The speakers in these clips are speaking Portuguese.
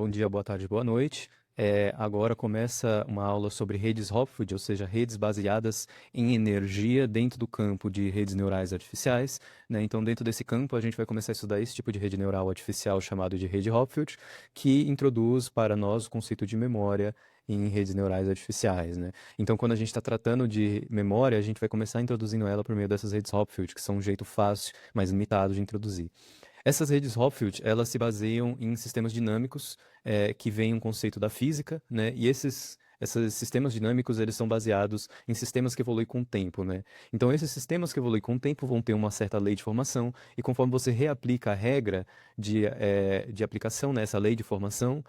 Bom dia, boa tarde, boa noite. Agora começa uma aula sobre redes Hopfield, ou seja, redes baseadas em energia dentro do campo de redes neurais artificiais, né? Então, dentro desse campo, a gente vai começar a estudar esse tipo de rede neural artificial chamado de rede Hopfield, que introduz para nós o conceito de memória em redes neurais artificiais, né? Então, quando a gente está tratando de memória, a gente vai começar introduzindo ela por meio dessas redes Hopfield, que são um jeito fácil, mas limitado de introduzir. Essas redes Hopfield, elas se baseiam em sistemas dinâmicos, que vêm um conceito da física, né? E esses sistemas dinâmicos, eles são baseados em sistemas que evoluem com o tempo, né? Então, esses sistemas que evoluem com o tempo vão ter uma certa lei de formação, e conforme você reaplica a regra de aplicação nessa lei de formação,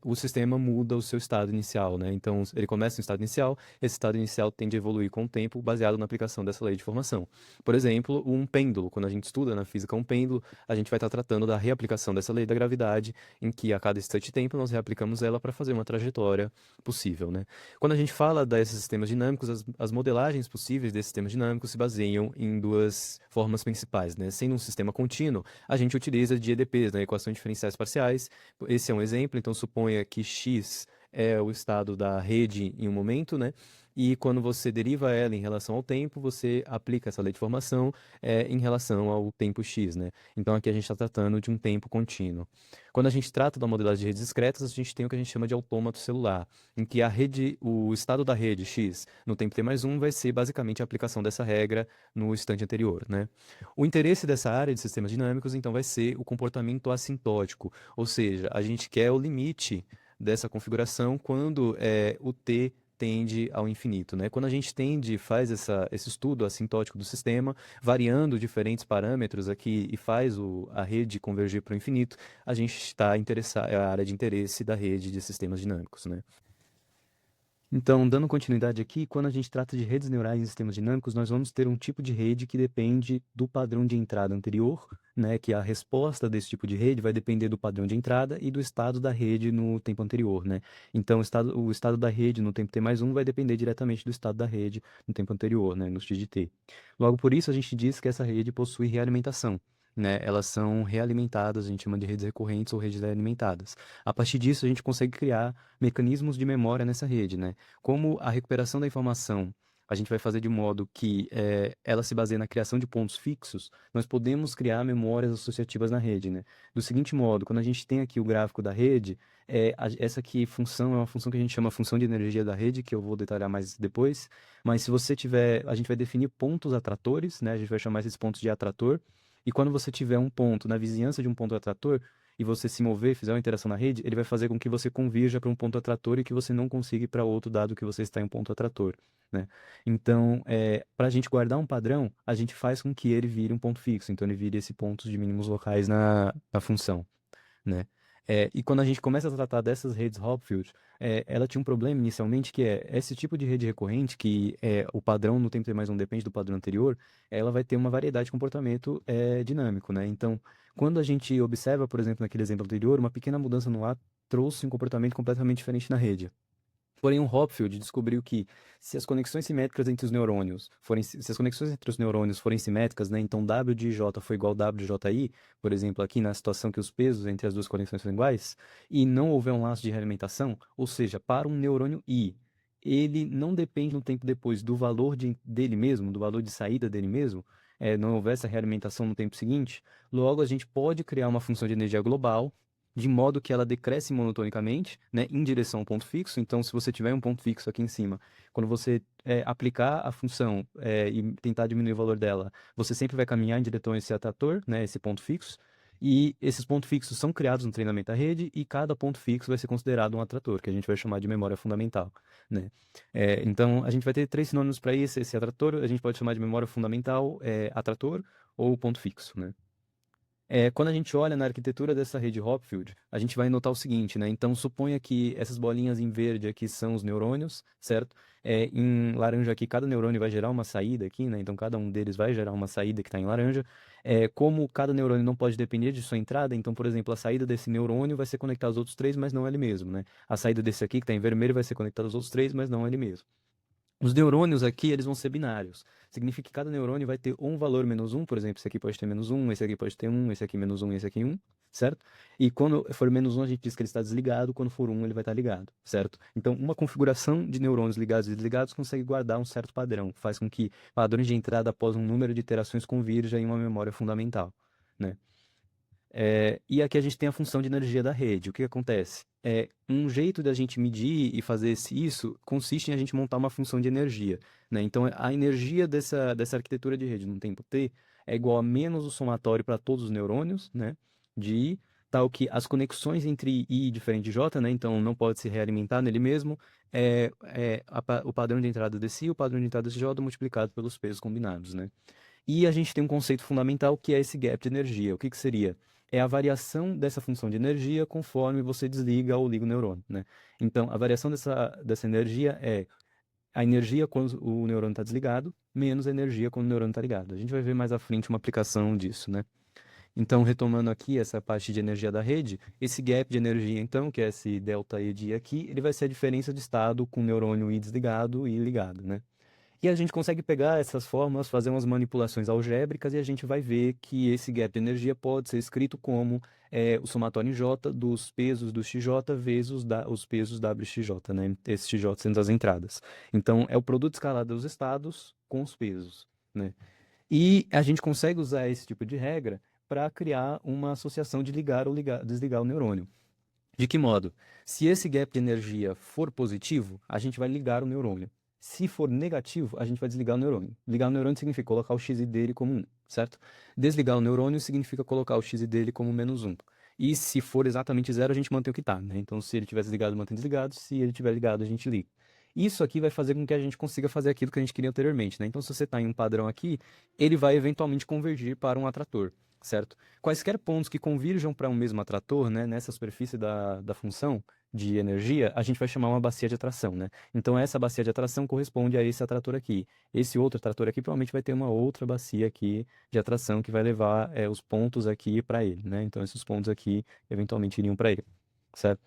o sistema muda o seu estado inicial, né? Então, ele começa no estado inicial, esse estado inicial tende a evoluir com o tempo, baseado na aplicação dessa lei de formação. Por exemplo, um pêndulo. Quando a gente estuda na física um pêndulo, a gente vai estar tratando da reaplicação dessa lei da gravidade, em que a cada instante de tempo nós reaplicamos ela para fazer uma trajetória possível, né? Quando a gente fala desses sistemas dinâmicos, as modelagens possíveis desses sistemas dinâmicos se baseiam em duas formas principais, né? Sendo um sistema contínuo, a gente utiliza de EDPs, né? Equações diferenciais parciais. Esse é um exemplo, então suponha que x é o estado da rede em um momento, né? E quando você deriva ela em relação ao tempo, você aplica essa lei de formação em relação ao tempo x, né? Então aqui a gente está tratando de um tempo contínuo. Quando a gente trata da modelagem de redes discretas, a gente tem o que a gente chama de autômato celular, em que a rede, o estado da rede x no tempo t mais 1 vai ser basicamente a aplicação dessa regra no instante anterior, né? O interesse dessa área de sistemas dinâmicos, então, vai ser o comportamento assintótico, ou seja, a gente quer o limite dessa configuração quando o t tende ao infinito, né? Quando a gente faz esse estudo assintótico do sistema, variando diferentes parâmetros aqui e faz a rede convergir para o infinito, a gente está interessado, é a área de interesse da rede de sistemas dinâmicos, né? Então, dando continuidade aqui, quando a gente trata de redes neurais em sistemas dinâmicos, nós vamos ter um tipo de rede que depende do padrão de entrada anterior, né, que a resposta desse tipo de rede vai depender do padrão de entrada e do estado da rede no tempo anterior, né? Então, o estado da rede no tempo t mais 1 vai depender diretamente do estado da rede no tempo anterior, né, no x de t. Logo por isso, a gente diz que essa rede possui realimentação, né? Elas são realimentadas, a gente chama de redes recorrentes ou redes realimentadas. A partir disso, a gente consegue criar mecanismos de memória nessa rede, né? Como a recuperação da informação a gente vai fazer de modo que ela se baseie na criação de pontos fixos, nós podemos criar memórias associativas na rede, né? Do seguinte modo, quando a gente tem aqui o gráfico da rede, essa aqui função é uma função que a gente chama função de energia da rede, que eu vou detalhar mais depois, mas se você tiver, a gente vai definir pontos atratores, né? A gente vai chamar esses pontos de atrator, e quando você tiver um ponto na vizinhança de um ponto atrator, e você se mover, fizer uma interação na rede, ele vai fazer com que você convirja para um ponto atrator e que você não consiga ir para outro dado que você está em um ponto atrator, né? Então, para a gente guardar um padrão, a gente faz com que ele vire um ponto fixo. Então, ele vire esse pontos de mínimos locais na função, né? E quando a gente começa a tratar dessas redes Hopfield, ela tinha um problema inicialmente que é esse tipo de rede recorrente, que o padrão no tempo t mais um depende do padrão anterior, ela vai ter uma variedade de comportamento dinâmico, né? Então, quando a gente observa, por exemplo, naquele exemplo anterior, uma pequena mudança no A trouxe um comportamento completamente diferente na rede. Porém, o Hopfield descobriu que se as conexões simétricas entre os neurônios forem, se as conexões entre os neurônios forem simétricas, né, então W de J foi igual a W de JI, por exemplo, aqui na situação que os pesos entre as duas conexões são iguais, e não houver um laço de realimentação, ou seja, para um neurônio I, ele não depende no tempo depois do valor dele mesmo, do valor de saída dele mesmo, não houver essa realimentação no tempo seguinte, logo a gente pode criar uma função de energia global de modo que ela decresce monotonicamente, né, em direção ao ponto fixo. Então, se você tiver um ponto fixo aqui em cima, quando você aplicar a função e tentar diminuir o valor dela, você sempre vai caminhar em direção a esse atrator, né, esse ponto fixo. E esses pontos fixos são criados no treinamento da rede e cada ponto fixo vai ser considerado um atrator, que a gente vai chamar de memória fundamental, né? Então, a gente vai ter três sinônimos para isso. Esse atrator a gente pode chamar de memória fundamental, atrator ou ponto fixo, né? Quando a gente olha na arquitetura dessa rede Hopfield, a gente vai notar o seguinte, né? Então, suponha que essas bolinhas em verde aqui são os neurônios, certo? Em laranja aqui, cada neurônio vai gerar uma saída aqui, né? Então, cada um deles vai gerar uma saída que está em laranja. Como cada neurônio não pode depender de sua entrada, então, por exemplo, a saída desse neurônio vai ser conectada aos outros três, mas não ele mesmo, né? A saída desse aqui, que está em vermelho, vai ser conectada aos outros três, mas não ele mesmo. Os neurônios aqui, eles vão ser binários. Significa que cada neurônio vai ter um valor menos um, por exemplo, esse aqui pode ter menos um, esse aqui pode ter um, esse aqui menos um, esse aqui um, certo? E quando for menos um, a gente diz que ele está desligado, quando for um, ele vai estar ligado, certo? Então, uma configuração de neurônios ligados e desligados consegue guardar um certo padrão, faz com que padrões de entrada após um número de iterações convirja em uma memória fundamental, né? E aqui a gente tem a função de energia da rede. O que que acontece? Um jeito da gente medir e fazer isso consiste em a gente montar uma função de energia, né? Então, a energia dessa arquitetura de rede num tempo t é igual a menos o somatório para todos os neurônios, né? De I, tal que as conexões entre I diferente de J, né? Então, não pode se realimentar nele mesmo, o padrão de entrada desse I, o padrão de entrada desse J multiplicado pelos pesos combinados, né? E a gente tem um conceito fundamental que é esse gap de energia. O que que seria? É a variação dessa função de energia conforme você desliga ou liga o neurônio, né? Então, a variação dessa energia é a energia quando o neurônio está desligado, menos a energia quando o neurônio está ligado. A gente vai ver mais à frente uma aplicação disso, né? Então, retomando aqui essa parte de energia da rede, esse gap de energia, então, que é esse delta E de I aqui, ele vai ser a diferença de estado com o neurônio I desligado e ligado, né? E a gente consegue pegar essas fórmulas, fazer umas manipulações algébricas e a gente vai ver que esse gap de energia pode ser escrito como o somatório em J dos pesos do XJ vezes os pesos WXJ, né? Esse XJ sendo as entradas. Então, é o produto escalado dos estados com os pesos, né? E a gente consegue usar esse tipo de regra para criar uma associação de ligar ou desligar o neurônio. De que modo? Se esse gap de energia for positivo, a gente vai ligar o neurônio. Se for negativo, a gente vai desligar o neurônio. Ligar o neurônio significa colocar o XI dele como 1, certo? Desligar o neurônio significa colocar o XI dele como menos 1. E se for exatamente zero, a gente mantém o que está, né? Então, se ele tiver desligado, mantém desligado. Se ele tiver ligado, a gente liga. Isso aqui vai fazer com que a gente consiga fazer aquilo que a gente queria anteriormente, né? Então, se você está em um padrão aqui, ele vai eventualmente convergir para um atrator, certo? Quaisquer pontos que convirjam para um mesmo atrator, né, nessa superfície da função de energia, a gente vai chamar uma bacia de atração, né? Então, essa bacia de atração corresponde a esse atrator aqui. Esse outro atrator aqui provavelmente vai ter uma outra bacia aqui de atração que vai levar os pontos aqui para ele, né? Então, esses pontos aqui eventualmente iriam para ele, certo?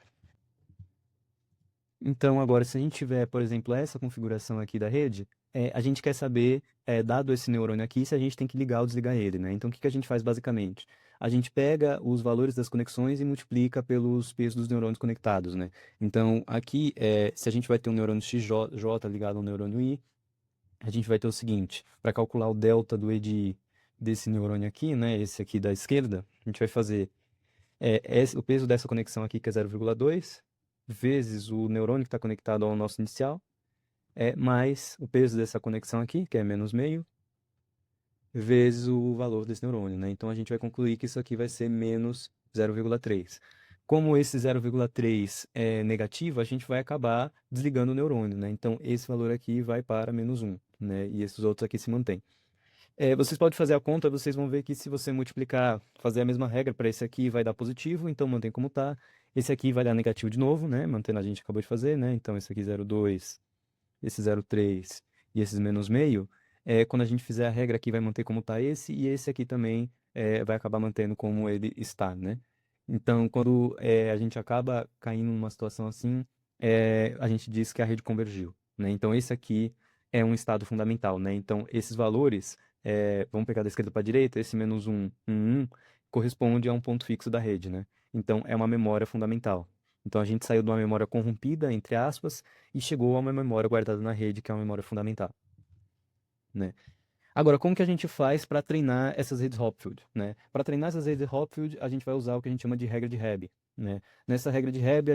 Então, agora, se a gente tiver, por exemplo, essa configuração aqui da rede, a gente quer saber, dado esse neurônio aqui, se a gente tem que ligar ou desligar ele, né? Então, o que que a gente faz basicamente? A gente pega os valores das conexões e multiplica pelos pesos dos neurônios conectados, né? Então, aqui, se a gente vai ter um neurônio XJ ligado a um neurônio I, a gente vai ter o seguinte, para calcular o delta do E de I desse neurônio aqui, né? Esse aqui da esquerda, a gente vai fazer o peso dessa conexão aqui, que é 0,2, vezes o neurônio que está conectado ao nosso inicial, mais o peso dessa conexão aqui, que é menos meio, vezes o valor desse neurônio, né? Então, a gente vai concluir que isso aqui vai ser menos 0,3. Como esse 0,3 é negativo, a gente vai acabar desligando o neurônio, né? Então, esse valor aqui vai para menos 1, né? E esses outros aqui se mantêm. Vocês podem fazer a conta, vocês vão ver que se você multiplicar, fazer a mesma regra para esse aqui, vai dar positivo, então mantém como está. Esse aqui vai dar negativo de novo, né? Mantendo a gente acabou de fazer, né? Então esse aqui 0,2, esse 0,3 e esses menos meio. Quando a gente fizer a regra aqui, vai manter como está esse, e esse aqui também vai acabar mantendo como ele está, né? Então, quando a gente acaba caindo numa situação assim, a gente diz que a rede convergiu, né? Então, esse aqui é um estado fundamental, né? Então, esses valores, vamos pegar da esquerda para a direita, esse menos 1, 1, corresponde a um ponto fixo da rede, né? Então, é uma memória fundamental. Então, a gente saiu de uma memória corrompida, entre aspas, e chegou a uma memória guardada na rede, que é uma memória fundamental, né? Agora, como que a gente faz para treinar essas redes Hopfield, né? Para treinar essas redes Hopfield, a gente vai usar o que a gente chama de regra de Hebb, né? Nessa regra de Hebb,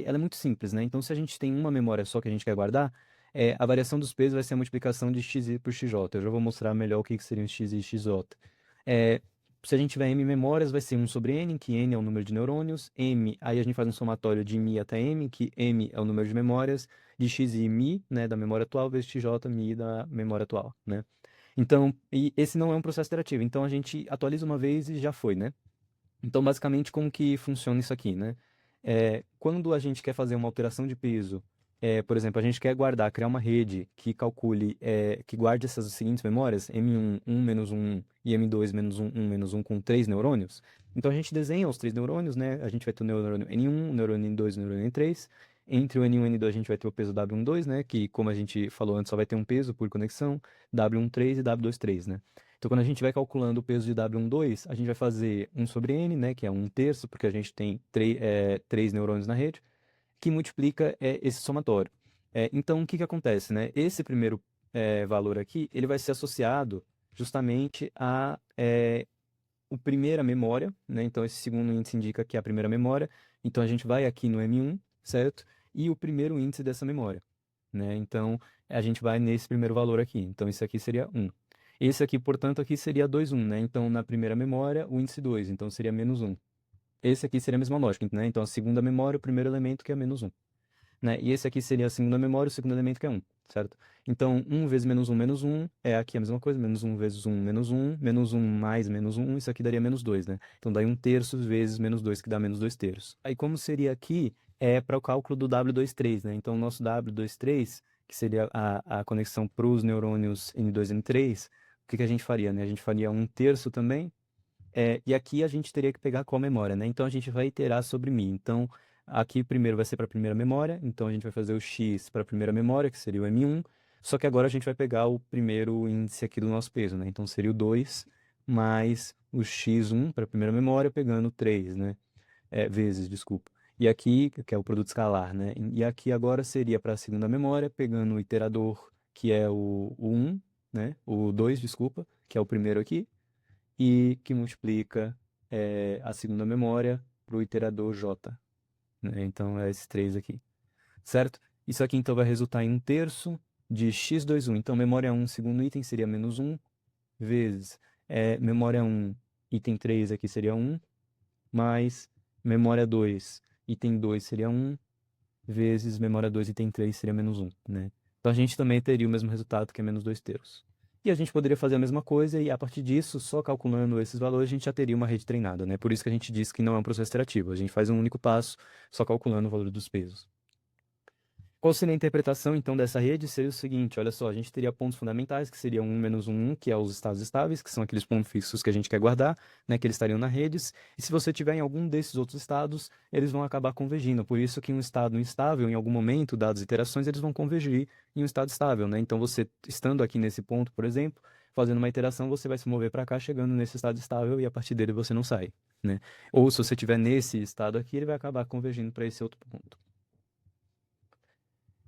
ela é muito simples, né? Então, se a gente tem uma memória só que a gente quer guardar, a variação dos pesos vai ser a multiplicação de xi por xj. Eu já vou mostrar melhor o que seriam x e xj. É, Se a gente tiver m memórias, vai ser 1 sobre n, que n é o número de neurônios, aí a gente faz um somatório de mi até m, que m é o número de memórias, de x e mi, né, da memória atual, vezes xj, mi da memória atual, né? Então, e esse não é um processo iterativo. Então, a gente atualiza uma vez e já foi, né? Então, basicamente, como que funciona isso aqui, né? Quando a gente quer fazer uma alteração de peso, por exemplo, a gente quer criar uma rede que calcule, que guarde essas seguintes memórias, M1, 1 menos 1 e M2 menos 1, 1 menos 1 com 3 neurônios. Então, a gente desenha os 3 neurônios, né? A gente vai ter o neurônio N1, o neurônio N2 e o neurônio N3. Entre o N1 e o N2 a gente vai ter o peso W12, né? Que, como a gente falou antes, só vai ter um peso por conexão, W13 e W23, né? Então, quando a gente vai calculando o peso de W12, a gente vai fazer 1 sobre N, né? Que é 1/3, porque a gente tem 3 neurônios na rede, que multiplica esse somatório. Então, o que que acontece, né? Esse primeiro valor aqui, ele vai ser associado justamente a primeira memória, né? Então, esse segundo índice indica que é a primeira memória. Então, a gente vai aqui no M1, certo? E o primeiro índice dessa memória, né? Então, a gente vai nesse primeiro valor aqui. Então, isso aqui seria 1. Esse aqui, portanto, aqui seria 2,1, né? Então, na primeira memória, o índice 2. Então, seria -1. Esse aqui seria a mesma lógica, né? Então, a segunda memória, o primeiro elemento, que é -1. Né? E esse aqui seria a segunda memória, o segundo elemento que é 1, certo? Então, 1 vezes -1 menos 1 é aqui a mesma coisa, -1 vezes 1 menos 1 mais -1, isso aqui daria -2, né? Então, daí 1/3 vezes -2, que dá -2/3. Aí, como seria aqui, é para o cálculo do W23, né? Então, o nosso W23, que seria a conexão para os neurônios N2 e N3, o que que a gente faria, né? A gente faria 1/3 também, e aqui a gente teria que pegar qual memória, né? Então, a gente vai iterar sobre Mi. Então, aqui primeiro vai ser para a primeira memória, então a gente vai fazer o x para a primeira memória, que seria o M1, só que agora a gente vai pegar o primeiro índice aqui do nosso peso, né? Então seria o 2 mais o x1 para a primeira memória, pegando 3, né? Vezes, desculpa. E aqui, que é o produto escalar, né? E aqui agora seria para a segunda memória, pegando o iterador, que é o 1, né? O 2, desculpa, que é o primeiro aqui, e que multiplica a segunda memória para o iterador j, né? Então, é esses três aqui, certo? Isso aqui, então, vai resultar em 1/3 de x21. Então, memória 1, segundo item, seria -1, vezes memória 1, item 3 aqui seria 1, mais memória 2, item 2 seria 1, vezes memória 2, item 3 seria -1, né? Então, a gente também teria o mesmo resultado, que é -2/3. E a gente poderia fazer a mesma coisa e, a partir disso, só calculando esses valores, a gente já teria uma rede treinada, né? Por isso que a gente diz que não é um processo iterativo. A gente faz um único passo, só calculando o valor dos pesos. Qual seria a interpretação, então, dessa rede? Seria o seguinte, olha só, a gente teria pontos fundamentais, que seriam 1 menos 1, que é os estados estáveis, que são aqueles pontos fixos que a gente quer guardar, né, que eles estariam na redes, e se você tiver em algum desses outros estados, eles vão acabar convergindo, por isso que um estado instável, em algum momento, dadas iterações, eles vão convergir em um estado estável, né? Então, você, estando aqui nesse ponto, por exemplo, fazendo uma iteração, você vai se mover para cá, chegando nesse estado estável, e a partir dele você não sai, né? Ou se você estiver nesse estado aqui, ele vai acabar convergindo para esse outro ponto.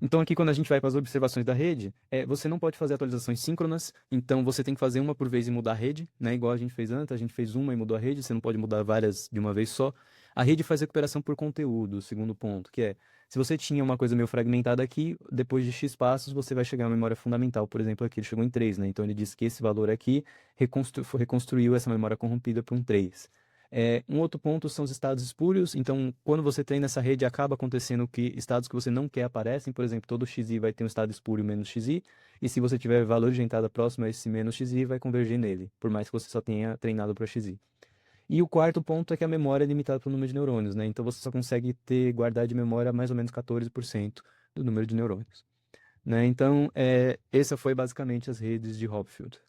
Então, aqui, quando a gente vai para as observações da rede, você não pode fazer atualizações síncronas, então você tem que fazer uma por vez e mudar a rede, né? Igual a gente fez antes, a gente fez uma e mudou a rede, você não pode mudar várias de uma vez só. A rede faz recuperação por conteúdo, o segundo ponto, que é, se você tinha uma coisa meio fragmentada aqui, depois de X passos, você vai chegar à memória fundamental, por exemplo, aqui ele chegou em 3, né? Então, ele disse que esse valor aqui reconstruiu essa memória corrompida para um 3. Um outro ponto são os estados espúrios. Então, quando você treina essa rede, acaba acontecendo que estados que você não quer aparecem. Por exemplo, todo xi vai ter um estado espúrio menos xi. E se você tiver valor de entrada próximo a esse menos xi, vai convergir nele, por mais que você só tenha treinado para xi. E o quarto ponto é que a memória é limitada pelo número de neurônios, né? Então, você só consegue guardar de memória mais ou menos 14% do número de neurônios, né? Então, essa foi basicamente as redes de Hopfield.